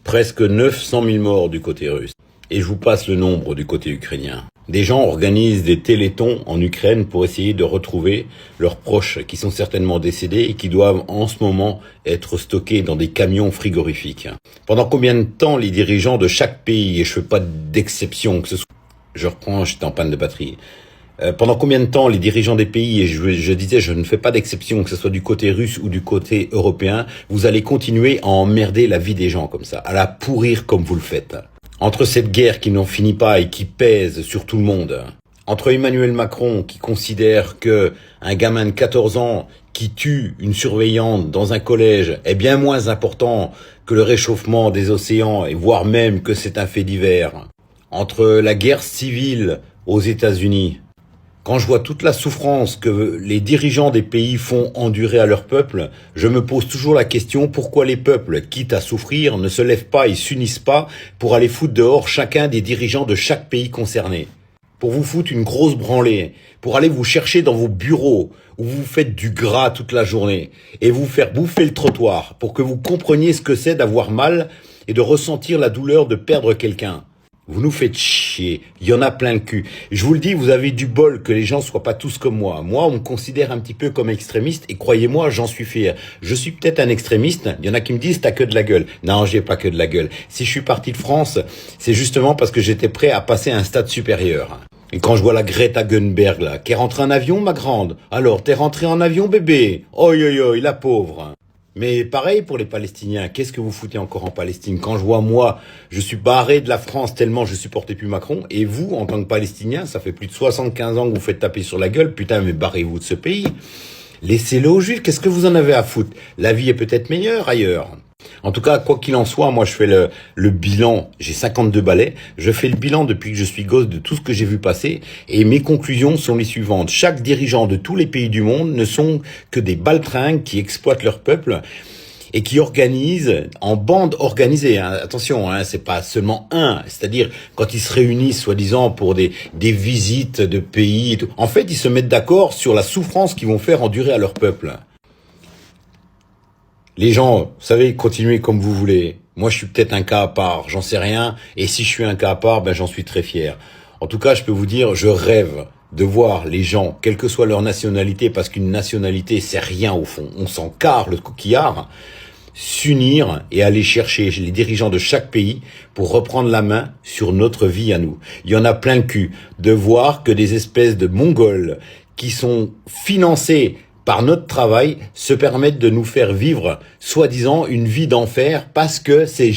Presque 900 000 morts du côté russe. Et je vous passe le nombre du côté ukrainien. Des gens organisent des télétons en Ukraine pour essayer de retrouver leurs proches qui sont certainement décédés et qui doivent en ce moment être stockés dans des camions frigorifiques. Pendant combien de temps les dirigeants de chaque pays, et je fais pas d'exception, que ce soit... Je reprends, j'étais en panne de batterie. Pendant combien de temps les dirigeants des pays, et je disais, je ne fais pas d'exception, que ce soit du côté russe ou du côté européen, vous allez continuer à emmerder la vie des gens comme ça, à la pourrir comme vous le faites. Entre cette guerre qui n'en finit pas et qui pèse sur tout le monde, entre Emmanuel Macron qui considère que un gamin de 14 ans qui tue une surveillante dans un collège est bien moins important que le réchauffement des océans et voire même que c'est un fait divers, entre la guerre civile aux États-Unis, quand je vois toute la souffrance que les dirigeants des pays font endurer à leur peuple, je me pose toujours la question pourquoi les peuples, quitte à souffrir, ne se lèvent pas et s'unissent pas pour aller foutre dehors chacun des dirigeants de chaque pays concerné. Pour vous foutre une grosse branlée, pour aller vous chercher dans vos bureaux où vous faites du gras toute la journée et vous faire bouffer le trottoir pour que vous compreniez ce que c'est d'avoir mal et de ressentir la douleur de perdre quelqu'un. Vous nous faites chier, il y en a plein le cul. Je vous le dis, vous avez du bol que les gens soient pas tous comme moi. Moi, on me considère un petit peu comme extrémiste et croyez-moi, j'en suis fier. Je suis peut-être un extrémiste, il y en a qui me disent t'as que de la gueule. Non, j'ai pas que de la gueule. Si je suis parti de France, c'est justement parce que j'étais prêt à passer à un stade supérieur. Et quand je vois la Greta Thunberg là, qui est rentrée en avion, ma grande. Alors, t'es rentrée en avion, bébé? Oi, oi, oi, la pauvre. Mais pareil pour les Palestiniens, qu'est-ce que vous foutez encore en Palestine? Quand je vois moi, je suis barré de la France tellement je supportais plus Macron, et vous, en tant que Palestinien, ça fait plus de 75 ans que vous faites taper sur la gueule, putain mais barrez-vous de ce pays. Laissez-le aux Juifs, qu'est-ce que vous en avez à foutre? La vie est peut-être meilleure ailleurs. En tout cas, quoi qu'il en soit, moi je fais le bilan, j'ai 52 balais, je fais le bilan depuis que je suis gosse de tout ce que j'ai vu passer, et mes conclusions sont les suivantes. Chaque dirigeant de tous les pays du monde ne sont que des baltringues qui exploitent leur peuple et qui organisent en bande organisée. Hein. Attention, c'est pas seulement un, c'est-à-dire quand ils se réunissent soi-disant pour des visites de pays et tout. En fait, ils se mettent d'accord sur la souffrance qu'ils vont faire endurer à leur peuple. Les gens, vous savez, continuez comme vous voulez. Moi, je suis peut-être un cas à part, j'en sais rien. Et si je suis un cas à part, j'en suis très fier. En tout cas, je peux vous dire, je rêve de voir les gens, quelle que soit leur nationalité, parce qu'une nationalité, c'est rien au fond. On s'en carre le coquillard, s'unir et aller chercher les dirigeants de chaque pays pour reprendre la main sur notre vie à nous. Il y en a plein le cul de voir que des espèces de Mongols qui sont financés par notre travail, se permettent de nous faire vivre, soi-disant, une vie d'enfer parce que c'est